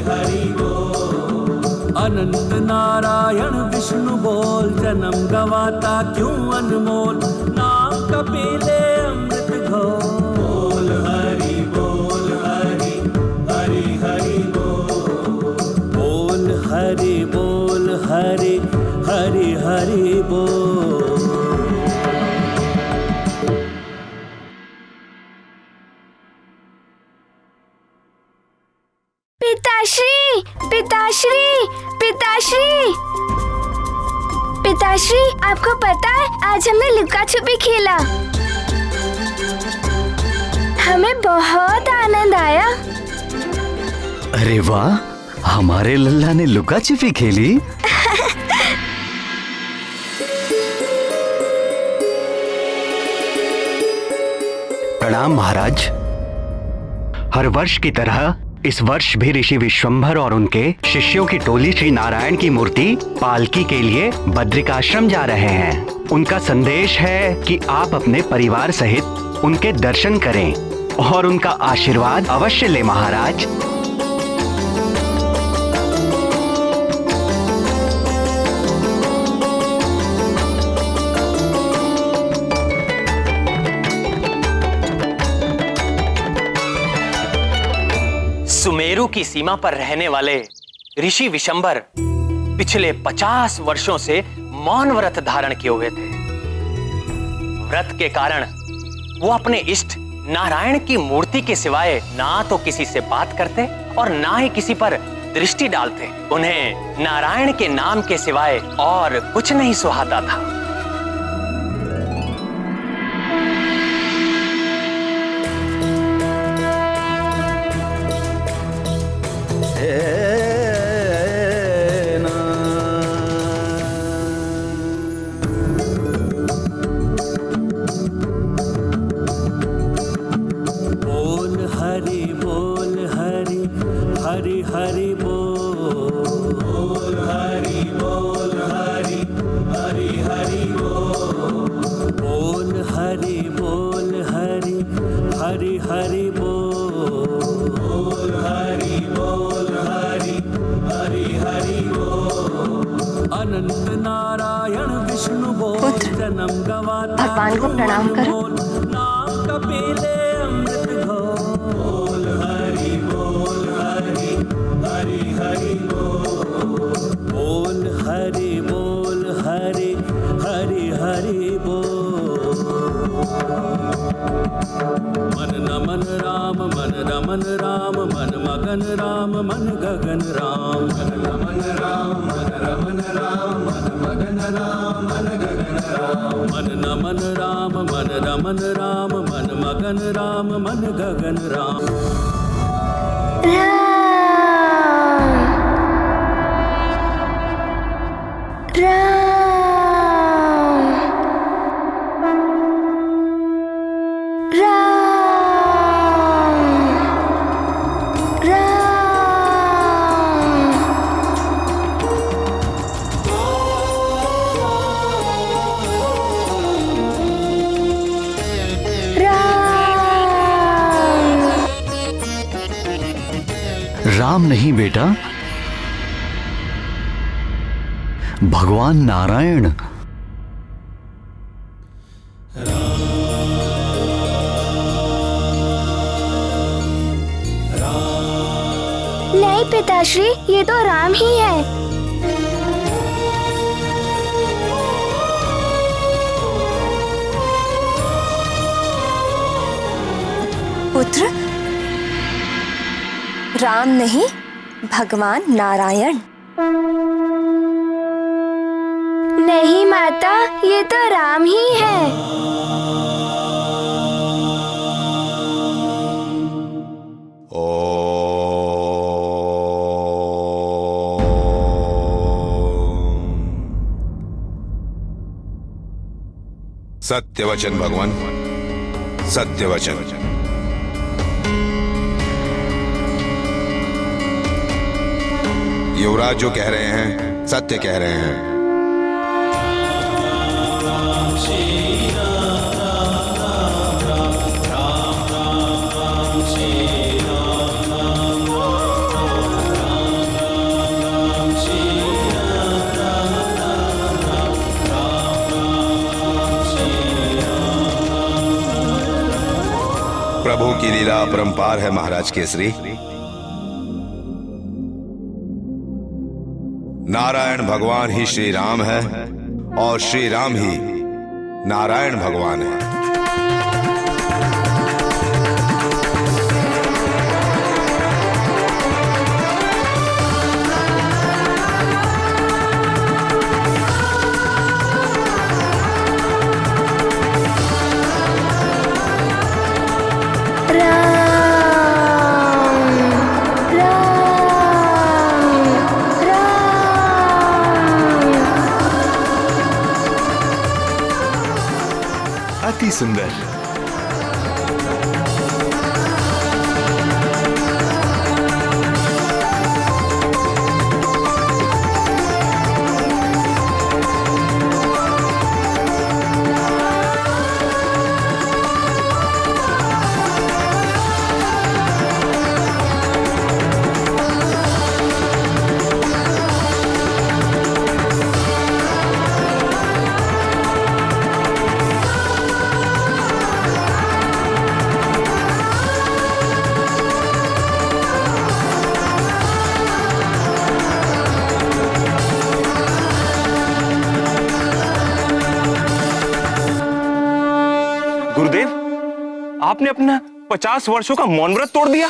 [SPEAKER 15] हरि बोल। अनंत नारायण विष्णु बोल, जन्म गवाता क्यों अनमोल, नाम कपिले अमृत घोल। बोल हरि हरि बोल हरि हरि बोल।
[SPEAKER 7] पिताश्री, पिताश्री, पिताश्री, पिताश्री, आपको पता है आज हमने लुका छुपी खेला। हमें बहुत आनंद आया।
[SPEAKER 2] अरे वाह, हमारे लल्ला ने लुका छिपी खेली।
[SPEAKER 13] प्रणाम महाराज। हर वर्ष की तरह इस वर्ष भी ऋषि विश्वंभर और उनके शिष्यों की टोली श्री नारायण की मूर्ति पालकी के लिए बद्रिकाश्रम जा रहे हैं। उनका संदेश है कि आप अपने परिवार सहित उनके दर्शन करें और उनका आशीर्वाद अवश्य लें महाराज।
[SPEAKER 4] सुमेरु की सीमा पर रहने वाले ऋषि विशंबर पिछले 50 वर्षों से मौन व्रत धारण किए हुए थे। व्रत के कारण वो अपने इष्ट नारायण की मूर्ति के सिवाय ना तो किसी से बात करते और ना ही किसी पर दृष्टि डालते उन्हें नारायण के नाम के सिवाय और कुछ नहीं सुहाता था।
[SPEAKER 15] हरि हरि बोल हरि बोल हरि हरि हरि बोल हरि बोल हरि हरि हरि बोल हरि बोल हरि हरि हरि बोल अनंत नारायण विष्णु बोल जन्म गवाता
[SPEAKER 7] भगवान को प्रणाम करो।
[SPEAKER 15] नाम कपिले अमृत घोल हरि बोल हरि हरि हरि बोल हरि बोल हरि हरि हरि बोल मन नमन राम मन रमन राम मन मगन राम मन गगन राम मन नमन राम मन रमन राम मन मगन राम मन गगन राम मन नमन राम मन रमन राम मन मगन राम मन गगन राम
[SPEAKER 2] राम नहीं बेटा, भगवान नारायण।
[SPEAKER 16] नहीं पिताश्री, ये तो राम ही है।
[SPEAKER 7] पुत्र, राम नहीं, भगवान नारायण।
[SPEAKER 16] नहीं माता, ये तो राम ही है।
[SPEAKER 9] सत्य वचन भगवान, सत्य वचन। युवराज जो कह रहे हैं सत्य कह रहे हैं। प्रभु की लीला अपरंपार है महाराज केसरी। नारायण भगवान ही श्री राम है और श्री राम ही नारायण भगवान है।
[SPEAKER 5] अति सुंदर।
[SPEAKER 17] गुरुदेव, आपने अपना 50 वर्षों का मौन व्रत तोड़ दिया।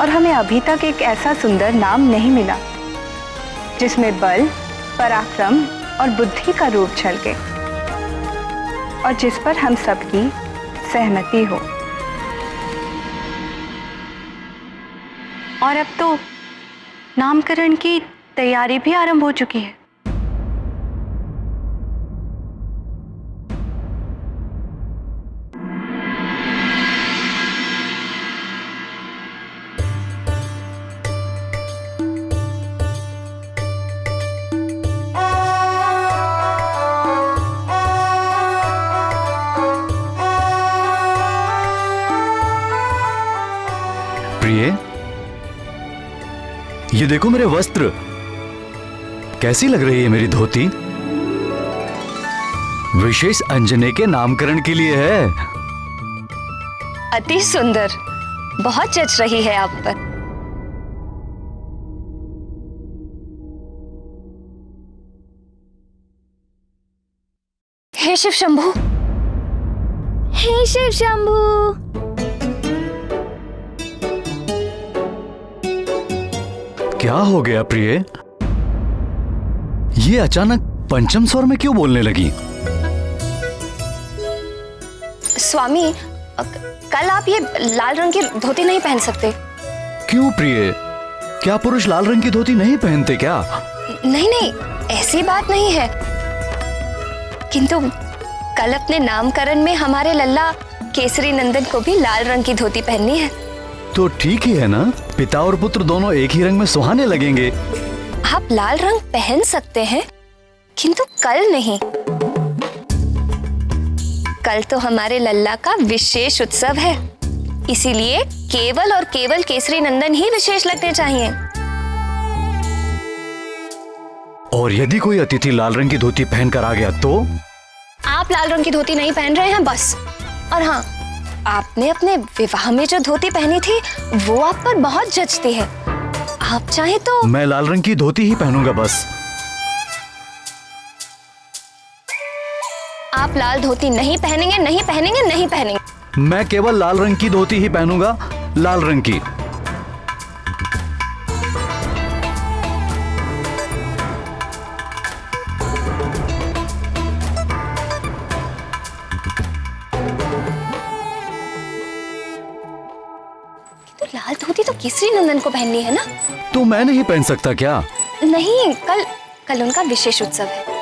[SPEAKER 3] और हमें अभी तक एक ऐसा सुंदर नाम नहीं मिला जिसमें बल, पराक्रम और बुद्धि का रूप झलके और जिस पर हम सबकी सहमति हो।
[SPEAKER 10] और अब तो नामकरण की तैयारी भी आरंभ हो चुकी है।
[SPEAKER 2] प्रिय, ये देखो मेरे वस्त्र, कैसी लग रही है मेरी धोती? विशेष अंजने के नामकरण के लिए है।
[SPEAKER 8] अति सुंदर, बहुत जच रही है आप पर। हे शिव शंभू,
[SPEAKER 16] हे शिव शंभू।
[SPEAKER 2] क्या हो गया प्रिय? ये अचानक पंचम स्वर में क्यों बोलने लगी?
[SPEAKER 8] स्वामी, कल आप ये लाल रंग की धोती नहीं पहन सकते।
[SPEAKER 2] क्यों प्रिय? क्या पुरुष लाल रंग की धोती नहीं पहनते क्या?
[SPEAKER 8] नहीं नहीं, ऐसी बात नहीं है, किंतु कल अपने नामकरण में हमारे लल्ला केसरी नंदन को भी लाल रंग की धोती पहननी है।
[SPEAKER 2] तो ठीक ही है ना, पिता और पुत्र दोनों एक ही रंग में सुहाने लगेंगे।
[SPEAKER 8] आप लाल रंग पहन सकते हैं, किंतु कल नहीं। कल तो हमारे लल्ला का विशेष उत्सव है, इसीलिए केवल और केवल केसरी नंदन ही विशेष लगने चाहिए।
[SPEAKER 2] और यदि कोई अतिथि लाल रंग की धोती पहनकर आ गया तो?
[SPEAKER 8] आप लाल रंग की धोती नहीं पहन रहे हैं बस। और हाँ, आपने अपने विवाह में जो धोती पहनी थी वो आप पर बहुत जचती है। आप चाहे तो
[SPEAKER 2] मैं लाल रंग की धोती ही पहनूंगा बस।
[SPEAKER 8] आप लाल धोती नहीं पहनेंगे, नहीं पहनेंगे, नहीं पहनेंगे।
[SPEAKER 2] मैं केवल लाल रंग की धोती ही पहनूंगा, लाल रंग की।
[SPEAKER 8] तो लाल धोती तो केसरी नंदन को पहननी है ना?
[SPEAKER 2] तो मैं नहीं पहन सकता क्या?
[SPEAKER 8] नहीं, कल उनका विशेष उत्सव है।